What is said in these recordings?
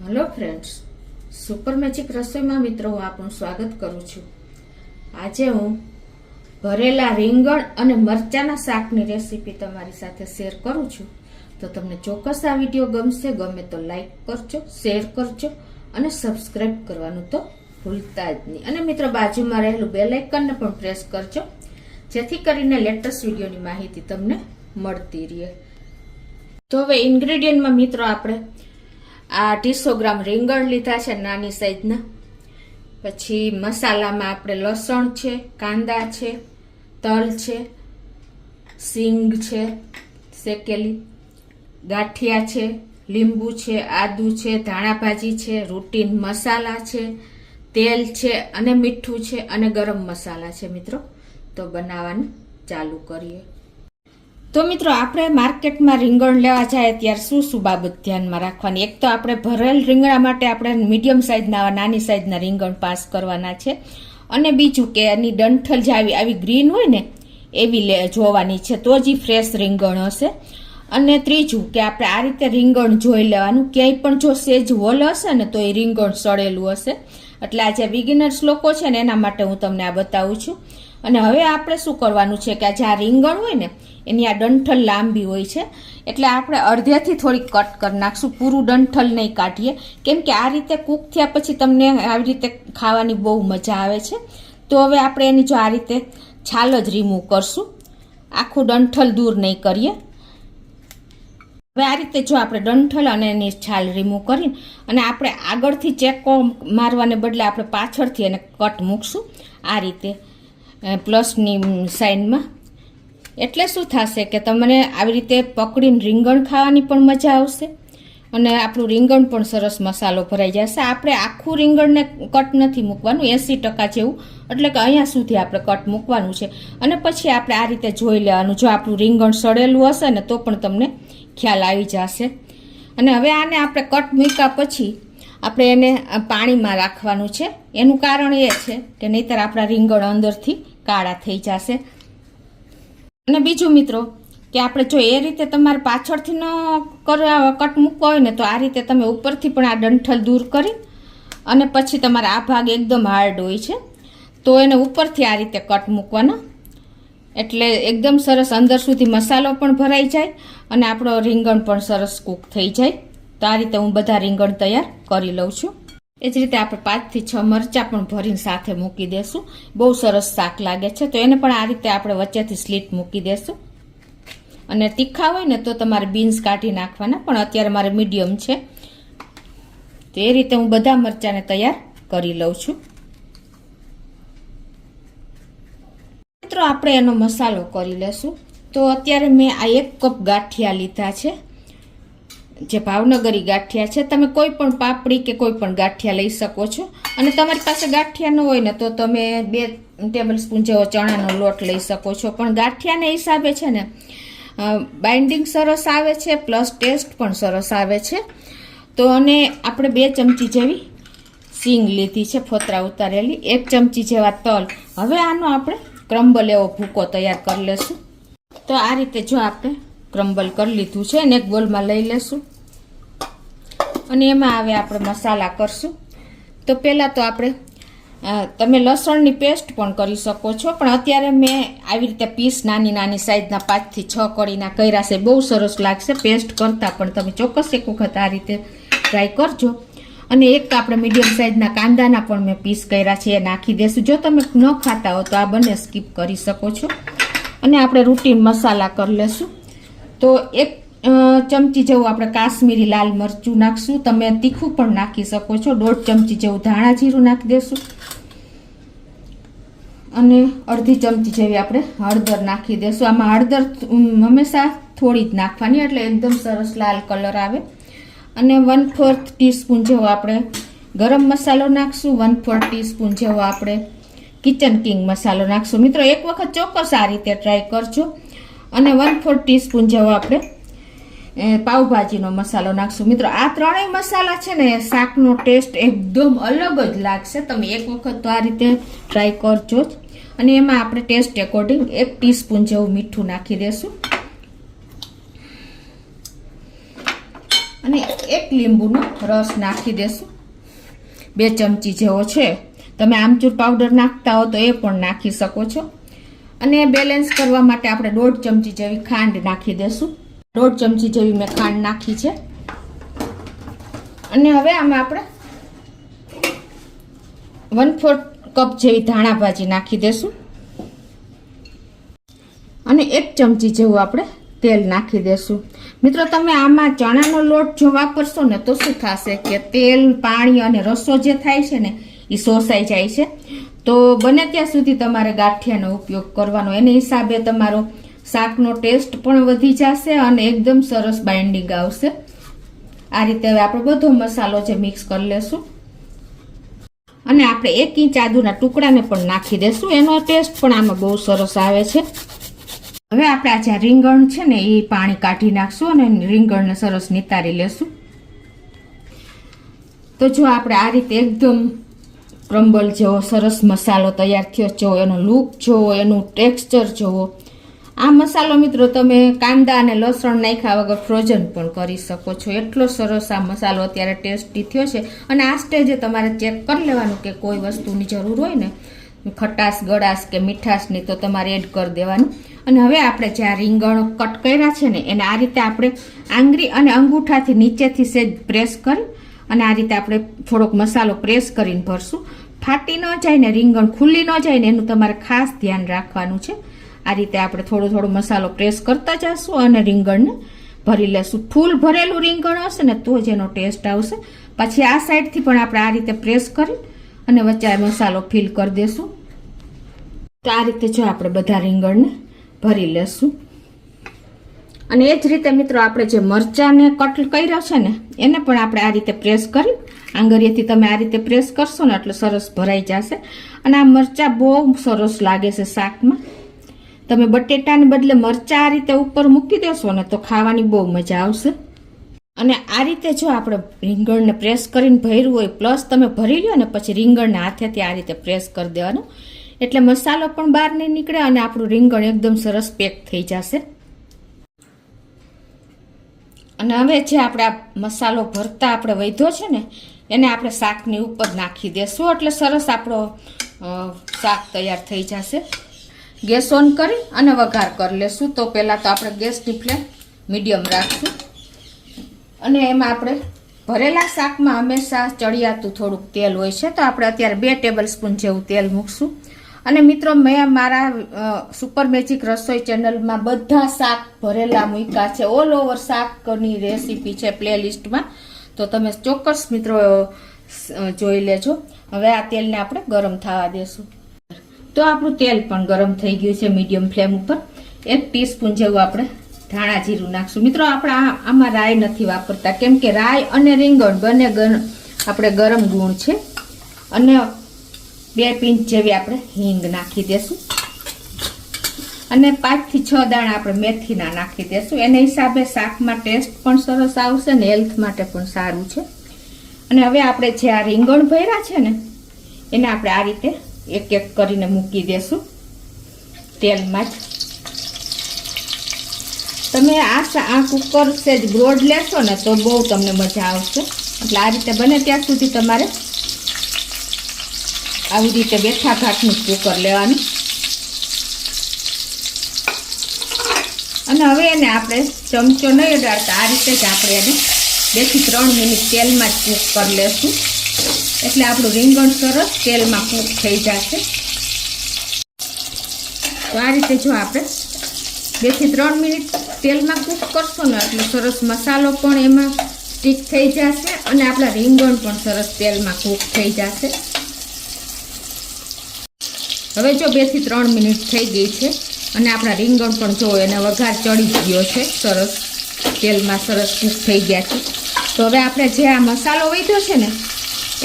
Hello friends, super magic રસોઈમાં મિત્રો હું આપનું સ્વાગત કરું છું। આજે હું ભરેલા રીંગણ અને મરચાના શાકની રેસીપી તમારી સાથે શેર કરું છું। તો તમને ચોક્કસ આ વિડીયો ગમશે। ગમે તો લાઈક કરજો, શેર કરજો અને સબસ્ક્રાઇબ કરવાનું તો ભૂલતા જ નહીં। અને મિત્રો બાજુમાં રહેલું બેલ આઇકનને પણ પ્રેસ કરજો, જેથી કરીને લેટેસ્ટ વિડીયોની માહિતી તમને મળતી રહે। તો હવે ઇન્ગ્રેડિયન્ટમાં મિત્રો આપણે આ 250 ગ્રામ રીંગણ લીધા છે નાની સાઈઝના। પછી મસાલામાં આપણે લસણ છે, કાંદા છે, તલ છે, સિંગ છે શેકેલી, ગાંઠિયા છે, લીંબુ છે, આદુ છે, ધાણા ભાજી છે, રૂટીન મસાલા છે, તેલ છે અને મીઠું છે અને ગરમ મસાલા છે મિત્રો। તો બનાવવાનું ચાલુ કરીએ। તો મિત્રો આપણે માર્કેટમાં રીંગણ લેવા જાય ત્યારે શું બાબત ધ્યાનમાં રાખવાની? એક તો આપણે ભરેલ રીંગણા માટે આપણે મીડિયમ સાઈઝના નાની સાઈઝના રીંગણ પાસ કરવાના છે, અને બીજું કે એની ડંઠલ જે આવી ગ્રીન હોય ને એવી જોવાની છે, તો જ ફ્રેશ રીંગણ હશે। અને ત્રીજું કે આપણે આ રીતે રીંગણ જોઈ લેવાનું, ક્યાંય પણ જો સેજ હોલ હશે ને તો એ રીંગણ સડેલું હશે। એટલે આ જે બિગિનર્સ લોકો છે ને એના માટે હું તમને આ બતાવું છું। અને હવે આપણે શું કરવાનું છે કે આ રીંગણ હોય ને એની આ ડંઠલ લાંબી હોય છે, એટલે આપણે અડધેથી થોડી કટ કરી નાખશું, પૂરું ડંઠલ નહીં કાઢીએ, કેમ કે આ રીતે કૂક થયા પછી તમને આવી રીતે ખાવાની બહુ મજા આવે છે। તો હવે આપણે એની જો આ રીતે છાલ જ રિમૂવ કરશું, આખું ડંઠલ દૂર નહીં કરીએ। હવે આ રીતે જો આપણે ડંઠલ અને એની છાલ રિમૂવ કરીને અને આપણે આગળથી ચેકો મારવાને બદલે આપણે પાછળથી એને કટ મૂકશું આ રીતે પ્લસની સાઈડમાં। એટલે શું થશે કે તમને આવી રીતે પકડીને રીંગણ ખાવાની પણ મજા આવશે અને આપણું રીંગણ પણ સરસ મસાલો ભરાઈ જશે। આપણે આખું રીંગણને કટ નથી મૂકવાનું, 80% જેવું, એટલે કે અહીંયા સુધી આપણે કટ મૂકવાનું છે। અને પછી આપણે આ રીતે જોઈ લેવાનું, જો આપણું રીંગણ સડેલું હશે ને તો પણ તમને ખ્યાલ આવી જશે। અને હવે આને આપણે કટ મૂક્યા પછી આપણે એને પાણીમાં રાખવાનું છે। એનું કારણ એ છે કે નહીંતર આપણા રીંગણ અંદરથી કાળા થઈ જશે। અને બીજું મિત્રો કે આપણે જો એ રીતે તમારે પાછળથી ન કટ મૂકવો હોય ને તો આ રીતે તમે ઉપરથી પણ આ ડંઠલ દૂર કરી અને પછી તમારે આ ભાગ એકદમ હાર્ડ હોય છે તો એને ઉપરથી આ રીતે કટ મૂકવાનો, એટલે એકદમ સરસ અંદર સુધી મસાલો પણ ભરાઈ જાય અને આપણો રીંગણ પણ સરસ કૂક થઈ જાય। તો આ રીતે હું બધા રીંગણ તૈયાર કરી લઉં છું। એ જ રીતે આપણે 5 થી 6 મરચાં પણ ભરીને સાથે મૂકી દેશું, બહુ સરસ શાક લાગે છે। તો એને પણ આ રીતે આપણે વચ્ચેથી સ્લીટ મૂકી દેશું। અને તીખા હોય ને તો તમારે બીન્સ કાઢી નાખવાના, પણ અત્યારે મારે મીડિયમ છે, તો એ રીતે હું બધા મરચાંને તૈયાર કરી લઉં છું। મિત્રો આપણે એનો મસાલો કરી લેશું। તો અત્યારે મેં આ 1 કપ ગાંઠિયા લીધા છે, જે ભાવનગરી ગાંઠિયા છે। તમે કોઈ પણ પાપડી કે કોઈ પણ ગાંઠિયા લઈ શકો છો, અને તમારી પાસે ગાંઠિયા ન હોય ને તો તમે 2 ટેબલ સ્પૂન જેવો ચણાનો લોટ લઈ શકો છો। પણ ગાંઠિયાના હિસાબે છે ને બાઇન્ડિંગ સરસ આવે છે, પ્લસ ટેસ્ટ પણ સરસ આવે છે। તો અને આપણે 2 ચમચી જેવી સિંગ લીધી છે ફોતરા ઉતારેલી, 1 ચમચી જેવા તલ। હવે આનો આપણે ક્રમ્બલ એવો ભૂકો તૈયાર કરી લેશું। તો આ રીતે જો આપણે ક્રમ્બલ કરી લીધું છે અને એક બોલમાં લઈ લેશું અને એમાં હવે આપણે મસાલા કરશું। તો પહેલાં તો આપણે તમે લસણની પેસ્ટ પણ કરી શકો છો, પણ અત્યારે મેં આવી રીતે પીસ નાની નાની સાઈઝના 5 થી 6 કળીના કર્યા છે, બહુ સરસ લાગશે પેસ્ટ કરતાં, પણ તમે ચોક્કસ એક વખત આ રીતે ટ્રાય કરજો। અને એક આપણે મીડિયમ સાઈઝના કાંદાના પણ મેં પીસ કર્યા છે, એ નાખી દેશું। જો તમે ન ખાતા હો તો આ બંને સ્કીપ કરી શકો છો। અને આપણે રૂટીન મસાલા કરી લેશું। તો 1 ચમચી જેવું આપણે કાશ્મીરી લાલ મરચું નાખશું, તમે તીખું પણ નાખી શકો છો। 1.5 ચમચી જેવું ધાણા જીરું નાખી દેશું અને અડધી ચમચી જેવી આપણે હળદર નાખી દેશું। આમાં હળદર હંમેશા થોડી જ નાખવાની, એટલે એકદમ સરસ લાલ કલર આવે। અને 1/4 ટીસ્પૂન જેવો આપણે ગરમ મસાલો નાખશું, 1/4 ટીસ્પૂન જેવો આપણે કિચન કિંગ મસાલો નાખશું। મિત્રો એક વખત ચોક્કસ આ રીતે ટ્રાય કરજો। અને 1/4 ટીસ્પૂન જેવો આપણે પાવભાજીનો મસાલો નાખશું। મિત્રો આ ત્રણેય મસાલા છે ને શાકનો ટેસ્ટ એકદમ અલગ જ લાગશે, તમે એક વખત તો આ રીતે ટ્રાય કરજો જ। અને એમાં આપણે ટેસ્ટ એકોર્ડિંગ 1 ટીસ્પૂન જેવું મીઠું નાખી દેશું। અને 1 લીંબુનો રસ નાખી દેશું, 2 ચમચી જેવો છે. તમે આમચૂર પાવડર નાખતા હો તો એ પણ નાખી શકો છો. અને બેલેન્સ કરવા માટે આપણે 1.5 ચમચી જેવી ખાંડ નાખી દેશું. 1.5 ચમચી જેવી મેં ખાંડ નાખી છે. અને હવે આમાં આપણે 1/4 કપ જેવી ધાણા ભાજી નાખી દેશું અને 1 ચમચી જેવું આપણે તેલ નાખી દેશું. મિત્રો તમે આમાં ચણાનો લોટ જો વાપરશો ને તો શું થશે કે તેલ, પાણી અને રસો જે થાય છે ને એ શોષાઈ જાય છે. તો બને ત્યાં સુધી તમારે ગાંઠિયાનો ઉપયોગ કરવાનો. એને હિસાબે તમારો શાકનો ટેસ્ટ પણ વધી જશે અને એકદમ સરસ બાઇન્ડિંગ આવશે. આ રીતે હવે આપણે બધો મસાલો જે મિક્સ કરી લેશું અને આપણે 1 ઇંચ આદુના ટુકડાને પણ નાખી દેશું. એનો ટેસ્ટ પણ આમાં બહુ સરસ આવે છે. હવે આપણે આ જે રીંગણ છે ને એ પાણી કાઢી નાખશું અને રીંગણને સરસ નિતારી લેશું. તો જો આપણે આ રીતે એકદમ ક્રમ્બલ જેવો સરસ મસાલો તૈયાર થયો. જો એનો લુક જોવો, એનું ટેક્સચર જોવો. આ મસાલો મિત્રો તમે કાંદા અને લસણ નાખ્યા વગર ફ્રોઝન પણ કરી શકો છો. એટલો સરસ આ મસાલો અત્યારે ટેસ્ટી થયો છે. અને આ સ્ટેજે તમારે ચેક કરી લેવાનું કે કોઈ વસ્તુની જરૂર હોય ને, ખટાશ, ગળાશ કે મીઠાશની, તો તમારે એડ કરી દેવાનું. અને હવે આપણે જે આ રીંગણ કટ કર્યા છે ને એને આ રીતે આપણે આંગળી અને અંગૂઠાથી નીચેથી સેજ પ્રેસ કરી અને આ રીતે આપણે થોડોક મસાલો પ્રેસ કરીને ભરશું. ફાટી ન જાય ને, રીંગણ ખુલ્લી ન જાય ને, એનું તમારે ખાસ ધ્યાન રાખવાનું છે. આ રીતે આપણે થોડો મસાલો પ્રેસ કરતા જશું અને રીંગણને ભરી લેશું. ફૂલ ભરેલું રીંગણ હશે ને તો જ એનો ટેસ્ટ આવશે. પછી આ સાઈડથી પણ આપણે આ રીતે પ્રેસ કરી અને વચ્ચે મસાલો ફિલ કરી દેશું. તો આ રીતે જો આપણે બધા રીંગણને ભરી લેશું. અને એ જ રીતે મિત્રો આપણે જે મરચાંને કટ કર્યા છે ને એને પણ આપણે આ રીતે પ્રેસ કરી, આંગળીએથી તમે આ રીતે પ્રેસ કરશો ને એટલે સરસ ભરાઈ જશે. અને આ મરચાં બહુ સરસ લાગે છે શાકમાં. તમે બટેટાને બદલે મરચાં આ રીતે ઉપર મૂકી દેશો ને તો ખાવાની બહુ મજા આવશે. અને આ રીતે જો આપણે રીંગણને પ્રેસ કરીને ભર્યું હોય, પ્લસ તમે ભરી લ્યો ને પછી રીંગણને હાથેથી આ રીતે પ્રેસ કરી દેવાનું, એટલે મસાલો પણ બહાર નહીં નીકળે અને આપણું રીંગણ એકદમ સરસ પેક થઈ જશે. અને હવે જે આપણે આ મસાલો ભરતા આપણે વધ્યો છે ને એને આપણે શાકની ઉપર નાખી દેશું એટલે સરસ આપણો શાક તૈયાર થઈ જશે. ગેસ ઓન કરી અને વઘાર કરી લેશું. તો પહેલાં તો આપણે ગેસની ફ્લેમ મીડિયમ રાખશું અને એમાં આપણે ભરેલા શાકમાં હંમેશા ચડિયાતું થોડુંક તેલ હોય છે. તો આપણે અત્યારે 2 ટેબલ સ્પૂન જેવું તેલ મૂકશું. અને મિત્રો મેં મારા સુપર મેજિક રસોઈ ચેનલમાં બધા શાક ભરેલા મૂક્યા છે. ઓલ ઓવર શાકની રેસીપી છે પ્લેલિસ્ટમાં, તો તમે ચોક્કસ મિત્રો જોઈ લેજો. હવે આ તેલને આપણે ગરમ થવા દેશું. તો આપણું તેલ પણ ગરમ થઈ ગયું છે મીડિયમ ફ્લેમ ઉપર. 1 ટીસ્પૂન જેવું આપણે ધાણા જીરું નાખશું. મિત્રો આપણે આમાં રાઈ નથી વાપરતા, કેમ કે રાઈ અને રીંગણ બંને આપણે ગરમ ગુણ છે. અને 2 પિંચ જેવી આપણે હિંગ નાખી દેશું અને 5 થી 6 દાણા આપણે મેથીના નાખી દેશું. એને હિસાબે શાકમાં ટેસ્ટ પણ સરસ આવશે ને હેલ્થ માટે પણ સારું છે. અને હવે આપણે જે આ રીંગણ ભર્યા છે ને એને આપણે આ રીતે એક એક કરીને મૂકી દેશું તેલમાં જ. તમે આ કુકર સેજ બ્રોડ લેશો ને તો બહુ તમને મજા આવશે. એટલે આ રીતે બને ત્યાં સુધી તમારે આવી રીતે બેઠા ભાતનું કુકર લેવાનું. અને હવે એને આપણે ચમચો નહીં અડાડતા આ રીતે જ આપણે એને 2 થી 3 મિનિટ તેલમાં જ કૂક કરી લેશું. એટલે આપણું રીંગણ સરસ તેલમાં કૂક થઈ જશે. તો આ રીતે જો આપણે 2 થી 3 મિનિટ તેલમાં કૂક કરશો ને એટલે સરસ મસાલો પણ એમાં સ્ટીક થઈ જશે અને આપણા રીંગણ પણ સરસ તેલમાં કૂક થઈ જશે. હવે જો 2 થી 3 મિનિટ થઈ ગઈ છે અને આપણા રીંગણ પણ જો એને વઘાર ચડી ગયો છે, સરસ તેલમાં સરસ કૂક થઈ ગયા છે. તો હવે આપણે જે આ મસાલો વધ્યો છે ને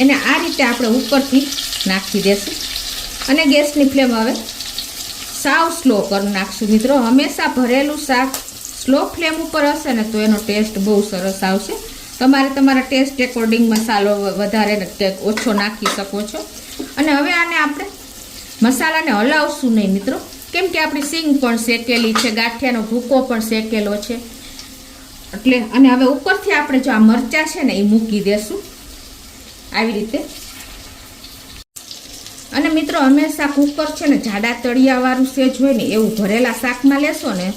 એને આ રીતે આપણે ઉપરથી નાખી દેશું અને ગેસની ફ્લેમ હવે સાવ સ્લો કરી નાખશું. મિત્રો હંમેશા ભરેલું શાક સ્લો ફ્લેમ ઉપર હશે ને તો એનો ટેસ્ટ બહુ સરસ આવશે. તમારે તમારા ટેસ્ટ એકોર્ડિંગ મસાલો વધારે કે ઓછો નાખી શકો છો. અને હવે આને આપણે મસાલાને હલાવશું નહીં મિત્રો, કેમ કે આપણી સીંગ પણ શેકેલી છે, ગાંઠિયાનો ભૂકો પણ શેકેલો છે. એટલે અને હવે ઉપરથી આપણે જો આ મરચાં છે ને એ મૂકી દેશું આવી રીતે. અને મિત્રો હંમેશા કુકર છે ને જાડા તળિયાવાળું સેજ હોય ને એવું ભરેલા શાકમાં લેશો ને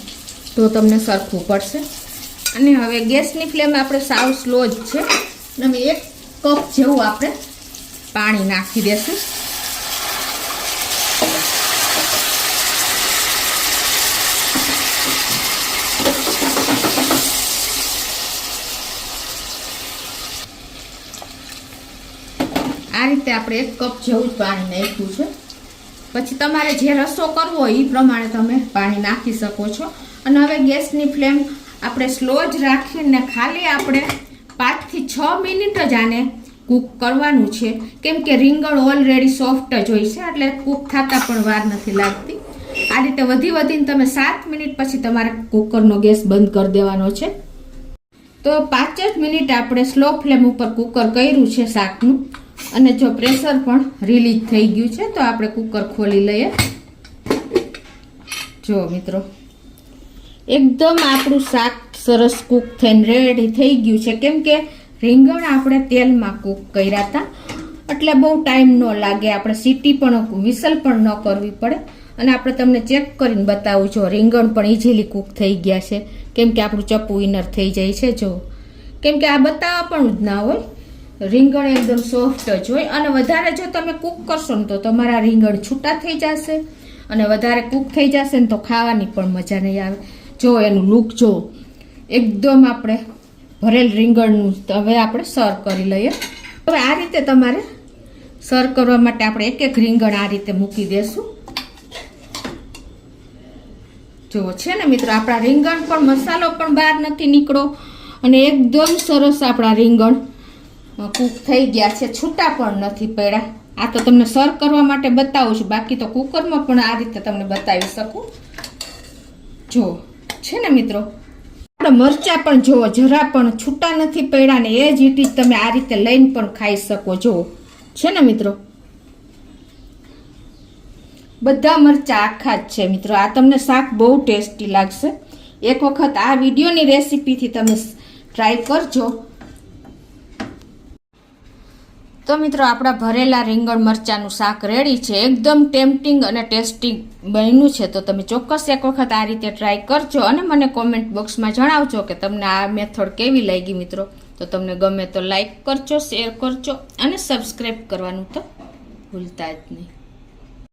તો તમને સરખું પડશે. અને હવે ગેસની ફ્લેમ આપણે સાવ સ્લો જ છે. અને 1 કપ જેવું આપણે પાણી નાખી દેશું. આ રીતે આપણે 1 કપ જેવું જ પાણી નાખ્યું છે. પછી તમારે જે રસો કરવો હોય એ પ્રમાણે તમે પાણી નાખી શકો છો. અને હવે ગેસની ફ્લેમ આપણે સ્લો જ રાખીને ખાલી આપણે 5 થી 6 મિનિટ જ આને કૂક કરવાનું છે. કેમ કે રીંગણ ઓલરેડી સોફ્ટ જ હોય છે એટલે કૂક થતાં પણ વાર નથી લાગતી. આ રીતે વધીને તમે 7 મિનિટ પછી તમારે કુકરનો ગેસ બંધ કરી દેવાનો છે. તો 5 જ મિનિટ આપણે સ્લો ફ્લેમ ઉપર કુકર કર્યું છે શાકનું. અને જો પ્રેશર પણ રિલીઝ થઈ ગયું છે તો આપણે કુકર ખોલી લઈએ. જો મિત્રો એકદમ આપણું શાક સરસ કૂક થઈને રેડી થઈ ગયું છે. કેમ કે રીંગણ આપણે તેલમાં કૂક કર્યા હતા એટલે બહુ ટાઈમ ન લાગે. આપણે સીટી પણ વિસલ પણ ન કરવી પડે. અને આપણે તમને ચેક કરીને બતાવું છો રીંગણ પણ ઇઝીલી કૂક થઈ ગયા છે. કેમ કે આપણું ચપ્પુ ઇનર થઈ જાય છે. જો કેમ કે આ બતાવવા પણ જ ના હોય, રીંગણ એકદમ સોફ્ટ જ હોય. અને વધારે જો તમે કૂક કરશો ને તો તમારા રીંગણ છૂટા થઈ જશે અને વધારે કૂક થઈ જશે ને તો ખાવાની પણ મજા નહીં આવે. જો એનું લુક જો એકદમ આપણે ભરેલ રીંગણનું. હવે આપણે સર્વ કરી લઈએ. હવે આ રીતે તમારે સર્વ કરવા માટે આપણે 1 રીંગણ આ રીતે મૂકી દેશું. જો છે ને મિત્રો આપણા રીંગણ પણ મસાલો પણ બહાર નથી નીકળો અને એકદમ સરસ આપણા રીંગણ કૂક થઈ ગયા છે. છૂટા પણ નથી પડ્યા. આ તો તમને સર્વ કરવા માટે બતાવું છું, બાકી તો કુકરમાં પણ આ રીતે તમને બતાવી શકું. જો છે ને મિત્રો આપણે મરચાં પણ જુઓ જરા પણ છૂટા નથી પડ્યા ને એ જ ઇટ ઇઝ તમે આ રીતે લઈને પણ ખાઈ શકો. જુઓ છે ને મિત્રો બધા મરચાં આખા જ છે. મિત્રો આ તમને શાક બહુ ટેસ્ટી લાગશે. એક વખત આ વિડીયોની રેસીપીથી તમે ટ્રાય કરજો. તો મિત્રો આપણા ભરેલા રીંગણ મરચાંનું શાક રેડી છે. એકદમ ટેમ્પટિંગ અને ટેસ્ટી બન્યું છે. તો તમે ચોક્કસ એક વખત આ રીતે ટ્રાય કરજો અને મને કોમેન્ટ બોક્સમાં જણાવજો કે તમને આ મેથડ કેવી લાગી. મિત્રો તો તમને ગમે તો લાઈક કરજો, શેર કરજો અને સબસ્ક્રાઈબ કરવાનું તો ભૂલતા જ નહીં.